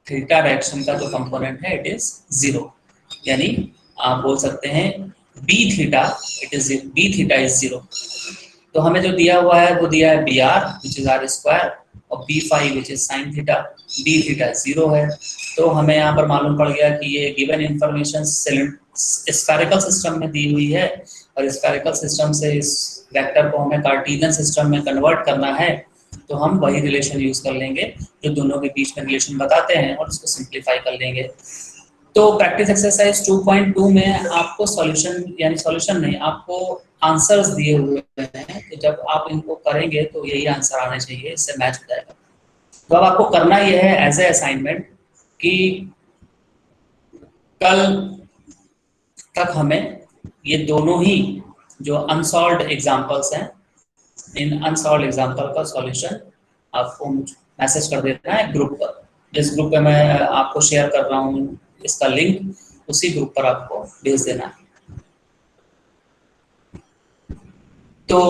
थीटा डायरेक्शन का जो कंपोनेंट है इट इज 0, यानी आप बोल सकते हैं बी थीटा इज 0। तो हमें जो दिया हुआ है वो दिया है b r which is are square और b phi which is sine theta, b theta 0 है। तो हमें यहाँ पर मालूम पड़ गया कि ये गिवन इंफॉर्मेशन स्फेरिकल सिस्टम में दी हुई है और स्फेरिकल सिस्टम से इस वेक्टर को हमें कार्टेशियन सिस्टम में कन्वर्ट करना है। तो हम वही रिलेशन यूज कर लेंगे जो दोनों के बीच में रिलेशन बताते हैं और उसको सिंप्लीफाई कर लेंगे। तो प्रैक्टिस एक्सरसाइज 2.2 में आपको सॉल्यूशन यानी सॉल्यूशन नहीं, आपको आंसर्स दिए हुए हैं। तो जब आप इनको करेंगे तो यही आंसर आने चाहिए, इससे मैच हो जाएगा। तो अब आपको करना यह है एज ए असाइनमेंट कि कल तक हमें ये दोनों ही जो अनसॉल्व्ड एग्जांपल्स हैं, इन अनसॉल्व्ड एग्जांपल का सॉल्यूशन आपको मैसेज कर देना है ग्रुप पर। जिस ग्रुप पे मैं आपको शेयर कर रहा हूँ इसका लिंक, उसी ग्रुप पर आपको भेज देना है। तो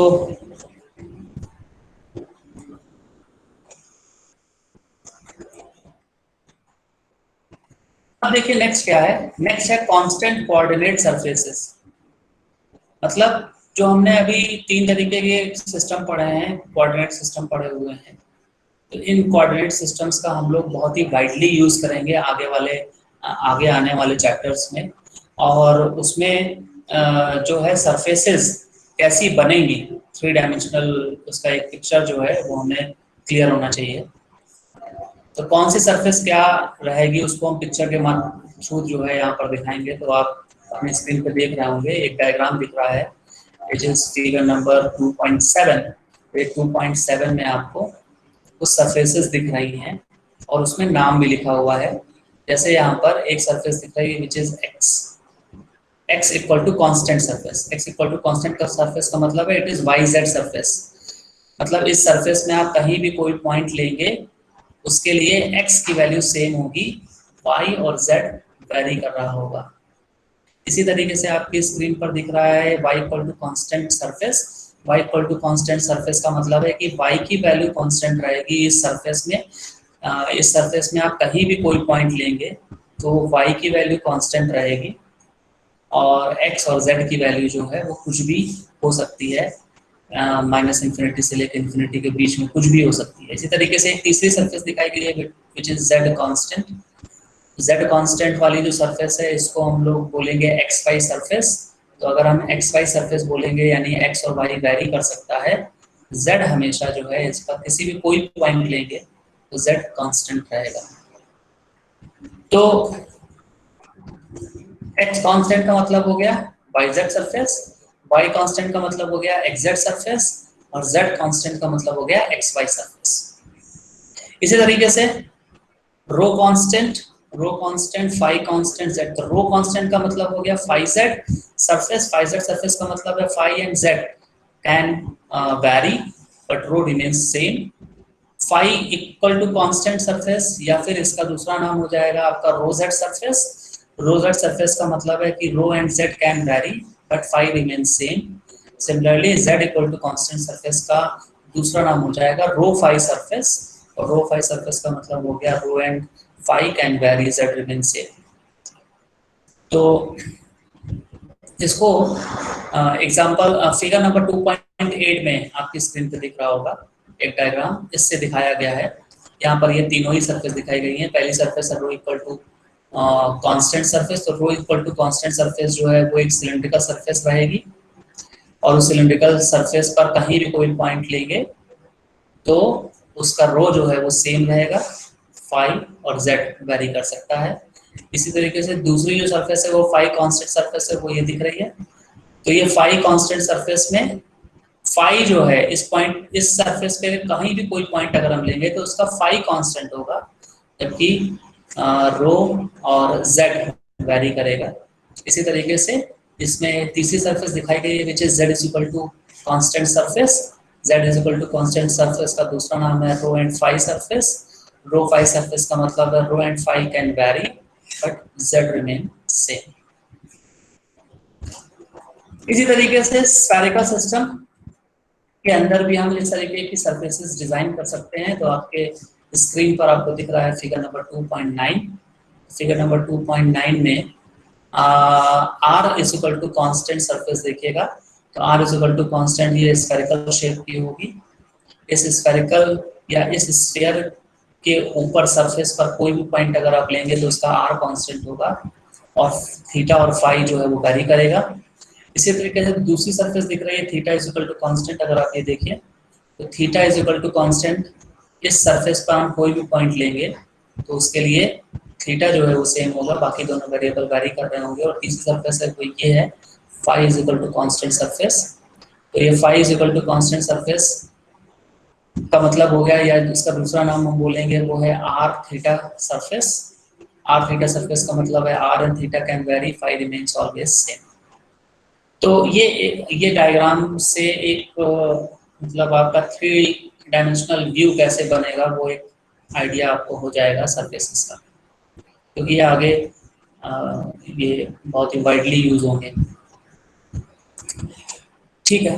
अब देखिए नेक्स्ट क्या है, नेक्स्ट है कांस्टेंट कोऑर्डिनेट सरफेसेस। मतलब जो हमने अभी 3 तरीके के सिस्टम पढ़े हैं, कोऑर्डिनेट सिस्टम पढ़े हुए हैं, तो इन कोऑर्डिनेट सिस्टम्स का हम लोग बहुत ही वाइडली यूज करेंगे आगे आने वाले चैप्टर्स में। और उसमें जो है सरफेसेस कैसी बनेंगी, 3 डायमेंशनल उसका एक पिक्चर जो है वो हमें क्लियर होना चाहिए। तो कौन सी सरफेस क्या रहेगी उसको हम पिक्चर के थ्रू जो है यहाँ पर दिखाएंगे। तो आप अपने स्क्रीन पर देख रहे होंगे एक डायग्राम दिख रहा है, इट इज फिगर नंबर 2.7। 2.7 में आपको कुछ सरफेसेस दिख रही हैं और उसमें नाम भी लिखा हुआ है। जैसे यहाँ पर एक सरफेस दिख रही है which is x equal to constant surface. x equal to constant का सरफेस का मतलब है इट इज YZ सरफेस। मतलब इस सरफेस में आप कहीं भी कोई पॉइंट लेंगे उसके लिए x की वैल्यू सेम होगी, y और z वेरी कर रहा होगा। इसी तरीके से आपकी स्क्रीन पर दिख रहा है y equal to constant surface. y equal to constant surface का मतलब है कि y की वैल्यू कॉन्स्टेंट रहेगी इस सरफेस में। इस सरफेस में आप कहीं भी कोई पॉइंट लेंगे तो y की वैल्यू कॉन्स्टेंट रहेगी और x और z की वैल्यू जो है वो कुछ भी हो सकती है, माइनस इन्फिनिटी से लेकर इन्फिनिटी के बीच में कुछ भी हो सकती है। इसी तरीके से एक तीसरी सरफेस दिखाई गई है which is z constant. z constant वाली जो सरफेस है इसको हम लोग बोलेंगे xy सरफेस। तो अगर हम xy सरफेस बोलेंगे यानी x और y वैरी कर सकता है, z हमेशा जो है इस पर किसी भी कोई पॉइंट लेंगे तो z कांस्टेंट रहेगा। तो x कांस्टेंट का मतलब हो गया yz सरफेस, y कांस्टेंट का मतलब हो गया xz सरफेस और z कांस्टेंट का मतलब हो गया xy सरफेस। इसी तरीके से rho constant, phi constant, z। तो रो कांस्टेंट का मतलब हो गया phi z surface, phi z surface का मतलब है phi and z can vary but rho remains same. Phi equal to constant surface या फिर इसका दूसरा नाम हो जाएगा आपका rho z surface. Rho z surface का मतलब है कि रो and z can vary but phi remains same. Similarly z equal to constant surface का दूसरा नाम हो जाएगा रो फाई सरफेस और रो फाई सरफेस का मतलब हो गया rho and phi can vary z remains same. तो इसको एग्जांपल फिगर नंबर 2.8 में आपकी स्क्रीन पे दिख रहा होगा एक डायग्राम, इससे दिखाया गया है। यहाँ पर ये तीनों ही सरफेस दिखाई गई हैं। पहली सरफेस है rho equal to constant surface. तो rho equal to constant surface जो है वो एक सिलिंड्रिकल सरफेस रहेगी और उस सिलिंड्रिकल सरफेस पर कहीं भी कोई पॉइंट लेंगे तो उसका रो जो है वो सेम रहेगा, फाई और जेड वेरी कर सकता है। इसी तरीके से दूसरी जो सरफेस है वो फाई कांस्टेंट सरफेस है, वो ये दिख रही है। तो ये फाई कांस्टेंट सरफेस में फाई जो है इस पॉइंट, इस सरफेस पे कहीं भी कोई पॉइंट अगर हम लेंगे तो उसका फाई कांस्टेंट होगा, जबकि रो और जेड वेरी करेगा। इसी तरीके से इसमें तीसरी सरफेस दिखाई गई है which is z is equal to constant surface. Z is equal to constant surface का दूसरा नाम है rho and phi surface. Rho phi surface का मतलब है rho and phi can vary but z remain same. इसी तरीके से स्फेरिकल सिस्टम के अंदर भी हम इस तरीके की सरफेसेस डिजाइन कर सकते हैं। तो आपके स्क्रीन पर आपको दिख रहा है फिगर नंबर 2.9। फिगर नंबर 2.9 में r is equal to constant surface देखिएगा। तो r is equal to constant, ये स्फेरिकल शेप की होगी। इस स्फेरिकल या इस स्फीयर के ऊपर सरफेस पर कोई भी पॉइंट अगर आप लेंगे तो उसका आर कांस्टेंट होगा और थीटा और फाई जो है वो वेरी करेगा। इसी तरीके से दूसरी सरफेस दिख रही है theta is equal to constant. अगर आप ये देखिए तो theta is equal to constant, इस सरफेस पर हम कोई भी पॉइंट लेंगे तो उसके लिए थीटा जो है वो सेम होगा, बाकी दोनों वेरिएबल वेरी कर रहे होंगे। और तीसरी सरफेस है वो ये है phi is equal to constant surface. तो ये phi is equal to constant surface का मतलब हो गया, या इसका दूसरा नाम हम बोलेंगे वो है r theta surface. R theta surface का मतलब है r and theta can vary, phi remains always same. तो ये डायग्राम से एक मतलब आपका 3 डायमेंशनल व्यू कैसे बनेगा वो एक आइडिया आपको हो जाएगा सरफेसेस का, क्योंकि आगे ये बहुत ही वाइडली यूज होंगे। ठीक है।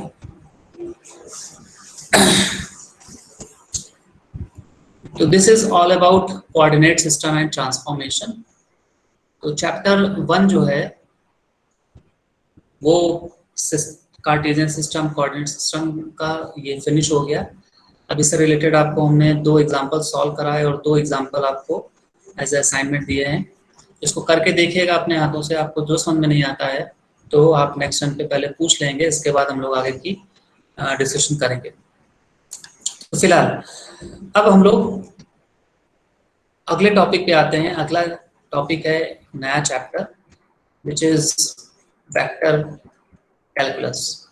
तो this is all about coordinate system and transformation. तो चैप्टर 1 जो है वो कार्टेशियन सिस्टम कोऑर्डिनेट सिस्टम का ये फिनिश हो गया। अब इससे रिलेटेड आपको हमने 2 एग्जांपल सॉल्व कराए और 2 एग्जांपल आपको एज ए असाइनमेंट दिए हैं। इसको करके देखिएगा अपने हाथों से, आपको जो समझ में नहीं आता है तो आप नेक्स्ट टाइम पे पहले पूछ लेंगे, इसके बाद हम लोग आगे की डिस्कशन करेंगे। तो फिलहाल अब हम लोग अगले टॉपिक पे आते हैं। अगला टॉपिक है नया chapter which is vector calculus.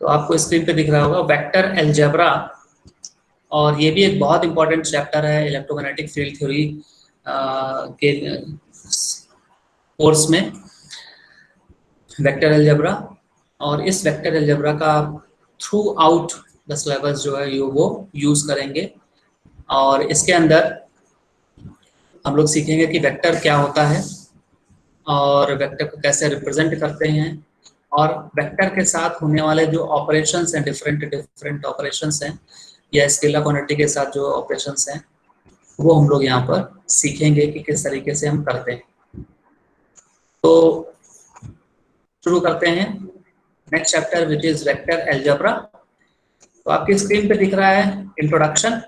तो आपको स्क्रीन पे दिख रहा होगा वेक्टर अलजेब्रा, और ये भी एक बहुत इंपॉर्टेंट चैप्टर है इलेक्ट्रोमैग्नेटिक फील्ड थ्योरी के कोर्स में, वेक्टर अलजेब्रा। और इस वेक्टर अलजेब्रा का थ्रू आउट द सिलेबस जो है वो यूज करेंगे। और इसके अंदर हम लोग सीखेंगे कि वेक्टर क्या होता है और वेक्टर को कैसे रिप्रेजेंट करते हैं, और वेक्टर के साथ होने वाले जो ऑपरेशंस हैं, डिफरेंट ऑपरेशंस हैं, या स्केलर क्वांटिटी के साथ जो ऑपरेशंस हैं वो हम लोग यहाँ पर सीखेंगे कि किस तरीके से हम करते हैं। तो शुरू करते हैं next chapter which is vector algebra. तो आपकी स्क्रीन पे दिख रहा है introduction.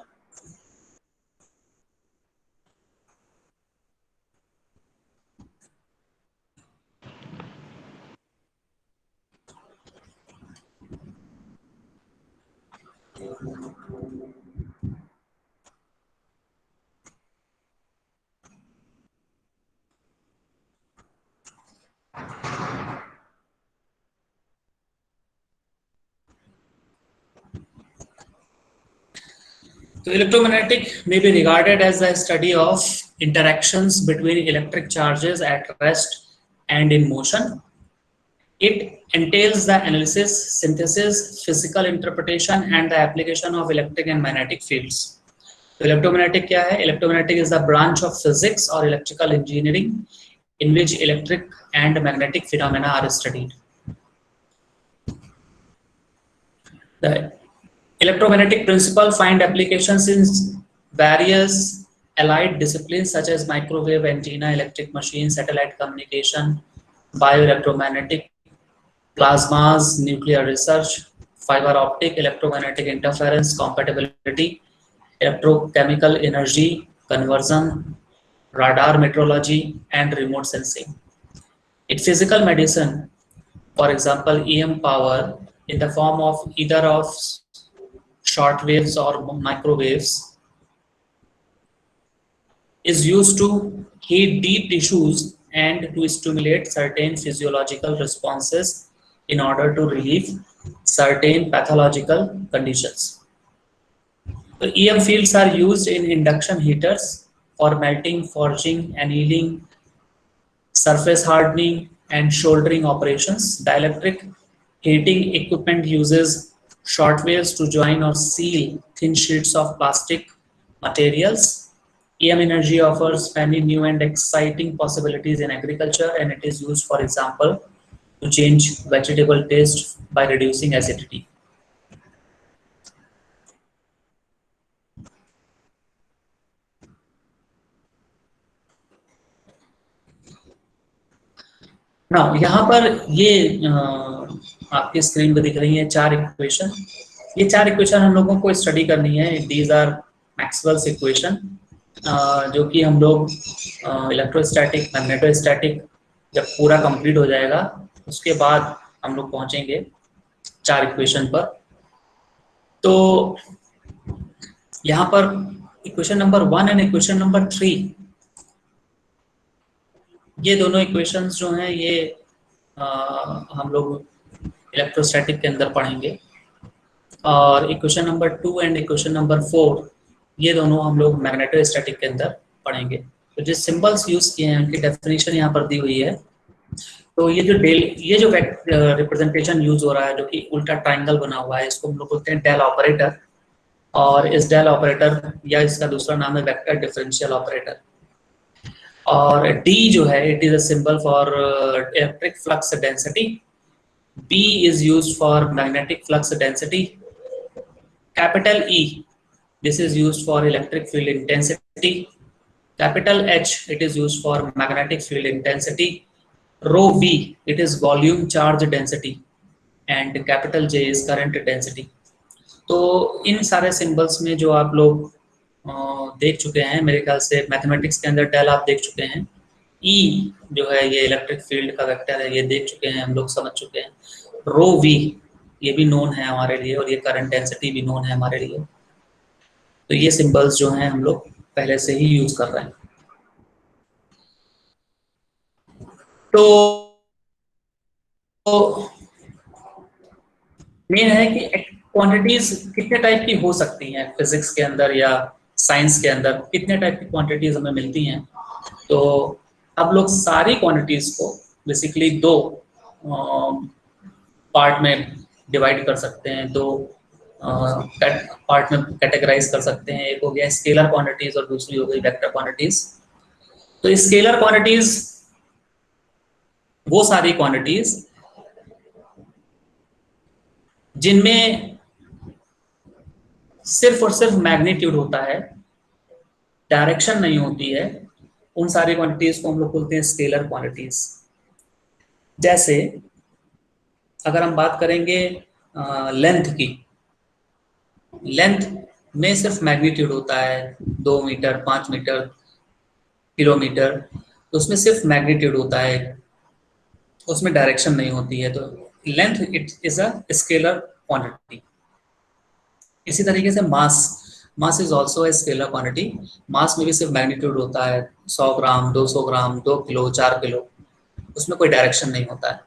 So electromagnetic may be regarded as the study of interactions between electric charges at rest and in motion. It entails the analysis, synthesis, physical interpretation and the application of electric and magnetic fields. So electromagnetic क्या है? Electromagnetic is the branch of physics or electrical engineering in which electric and magnetic phenomena are studied. The electromagnetic principle find applications in various allied disciplines such as microwave, antenna, electric machine, satellite communication, bioelectromagnetic, plasmas, nuclear research, fiber optic, electromagnetic interference, compatibility, electrochemical energy conversion, radar metrology, and remote sensing. In physical medicine, for example, EM power in the form of either of short waves or microwaves is used to heat deep tissues and to stimulate certain physiological responses in order to relieve certain pathological conditions. So EM fields are used in induction heaters for melting, forging, annealing, surface hardening, and soldering operations. Dielectric heating equipment uses short waves to join or seal thin sheets of plastic materials. EM energy offers many new and exciting possibilities in agriculture, and it is used, for example, to change vegetable taste by reducing acidity. Now, यहाँ पर ये आपके screen पे दिख रही है 4 equation. ये 4 equation हम लोगों को स्टडी करनी है। दीज आर मैक्सवेल्स इक्वेशन, जो कि हम लोग इलेक्ट्रोस्टैटिक, मैग्नेटोस्टैटिक जब पूरा कंप्लीट हो जाएगा उसके बाद हम लोग पहुंचेंगे 4 इक्वेशन पर। तो यहाँ पर equation number 1 and equation number 3, ये दोनों इक्वेशंस जो हैं ये हम लोग इलेक्ट्रोस्टैटिक के अंदर पढ़ेंगे, और equation number 2 and equation number 4 ये दोनों हम लोग मैग्नेटोस्टैटिक के अंदर पढ़ेंगे। तो जिस सिंबल्स यूज किए हैं उनकी डेफिनेशन यहाँ पर दी हुई है। तो ये जो रिप्रेजेंटेशन यूज हो रहा है जो कि उल्टा ट्राइंगल बना हुआ है, इसको हम लोग बोलते हैं डेल ऑपरेटर, और इस डेल ऑपरेटर या इसका दूसरा नाम है वेक्टर डिफरेंशियल ऑपरेटर। और D जो है, it is a symbol for electric flux density, B is used for magnetic flux density, capital E, this is used for electric field intensity, capital H, it is used for magnetic field intensity, rho V, it is volume charge density, and capital J is current density. तो इन सारे symbols में जो आप लोग देख चुके हैं, मेरे ख्याल से मैथमेटिक्स के अंदर डेल आप देख चुके हैं, E जो है ये इलेक्ट्रिक फील्ड का वेक्टर है, ये देख चुके हैं, हम लोग समझ चुके हैं। रो V ये भी नोन है हमारे लिए, और ये करंट डेंसिटी भी नोन है हमारे लिए। तो ये सिंबल्स जो हैं हम लोग पहले से ही यूज कर रहे हैं। तो मेन है कि क्वांटिटीज कितने टाइप की हो सकती हैं फिजिक्स के अंदर या साइंस के अंदर, कितने टाइप की क्वांटिटीज हमें मिलती हैं। तो अब लोग सारी क्वांटिटीज को बेसिकली 2 पार्ट में डिवाइड कर सकते हैं, 2 पार्ट में कैटेगराइज कर सकते हैं। एक हो गया स्केलर क्वांटिटीज और दूसरी हो गई वेक्टर क्वांटिटीज। तो स्केलर क्वांटिटीज वो सारी क्वांटिटीज जिनमें सिर्फ और सिर्फ मैग्नीट्यूड होता है, डायरेक्शन नहीं होती है, उन सारी क्वांटिटीज को हम लोग बोलते हैं स्केलर क्वांटिटीज। जैसे अगर हम बात करेंगे लेंथ की, लेंथ में सिर्फ मैग्नीट्यूड होता है, 2 मीटर, 5 मीटर, किलोमीटर, तो उसमें सिर्फ मैग्नीट्यूड होता है, उसमें डायरेक्शन नहीं होती है। तो length it is a scalar quantity. इसी तरीके से mass is also a scalar quantity. Mass में भी सिर्फ मैग्नीट्यूड होता है, 100 ग्राम, 200 ग्राम, 2 किलो, 4 किलो, उसमें कोई डायरेक्शन नहीं होता है।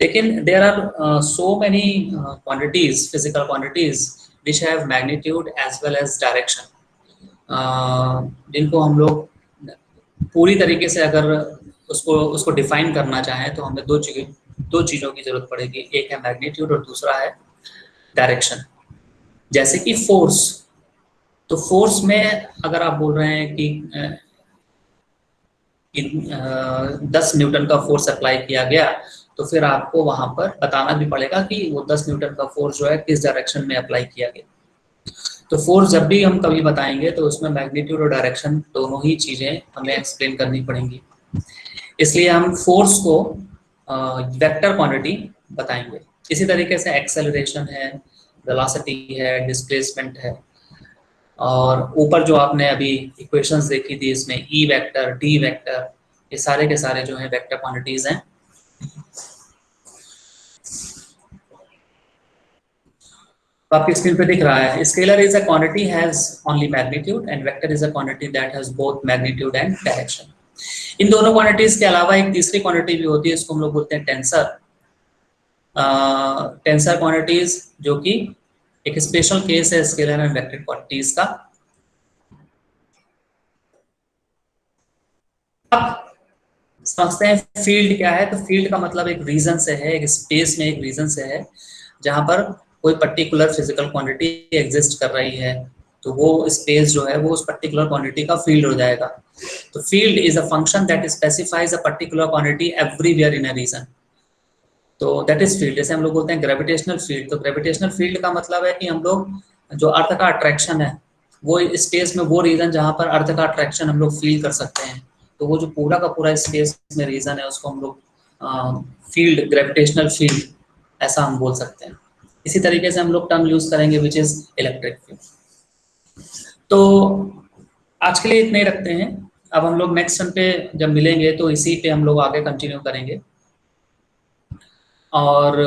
लेकिन there are so many quantities, physical quantities which have magnitude as well as direction, जिनको हम लोग पूरी तरीके से अगर उसको डिफाइन करना चाहें तो हमें दो चीज़ों की जरूरत पड़ेगी। एक है मैग्नीट्यूड और दूसरा है डायरेक्शन। जैसे कि फोर्स, तो फोर्स में अगर आप बोल रहे हैं कि 10 न्यूटन का फोर्स अप्लाई किया गया, तो फिर आपको वहां पर बताना भी पड़ेगा कि वो 10 न्यूटन का फोर्स जो है किस डायरेक्शन में अप्लाई किया गया। तो फोर्स जब भी हम कभी बताएंगे तो उसमें मैग्नीट्यूड और डायरेक्शन दोनों ही चीजें हमें एक्सप्लेन करनी पड़ेंगी, इसलिए हम फोर्स को वेक्टर क्वांटिटी बताएंगे। इसी तरीके से एक्सेलरेशन है, वेलोसिटी है, डिस्प्लेसमेंट है, और ऊपर जो आपने अभी इक्वेशंस देखी थी इसमें ई वेक्टर, डी वेक्टर, ये सारे के सारे जो है वेक्टर क्वांटिटीज हैं। तो आपकी स्क्रीन पे दिख रहा है, scalar is a quantity has only magnitude and vector is a quantity that has both magnitude and direction. इन दोनों क्वांटिटीज के अलावा एक तीसरी क्वांटिटी भी होती है, इसको हम लोग बोलते हैं टेंसर। टेंसर क्वांटिटीज जो कि एक स्पेशल केस है स्केलर एंड वेक्टर क्वांटिटीज का। अब समझते हैं फील्ड क्या है। तो फील्ड का मतलब एक रीजन से है, एक स्पेस में एक रीजन से है जहां पर कोई पर्टिकुलर फिजिकल क्वांटिटी एग्जिस्ट कर रही है, तो वो स्पेस जो है वो उस पर्टिकुलर क्वांटिटी का फील्ड हो जाएगा। तो field is a function that specifies a particular quantity everywhere in a region, तो दैट इज फील्ड। जैसे हम लोग बोलते हैं ग्रेविटेशनल फील्ड, तो ग्रेविटेशनल फील्ड का मतलब है कि हम लोग जो अर्थ का अट्रैक्शन है वो स्पेस में वो रीजन जहां पर अर्थ का अट्रैक्शन हम लोग फील कर सकते हैं, तो वो जो पूरा का पूरा स्पेस में रीजन है उसको हम लोग फील्ड, ग्रेविटेशनल फील्ड ऐसा हम बोल सकते हैं। इसी तरीके से हम लोग टर्म यूज करेंगे विच इज इलेक्ट्रिक फील्ड। तो आज के लिए इतने ही रखते हैं, अब हम लोग नेक्स्ट टर्म पे जब मिलेंगे तो इसी पे हम लोग आगे कंटिन्यू करेंगे। और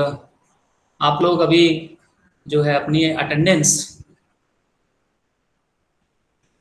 आप लोग अभी जो है अपनी अटेंडेंस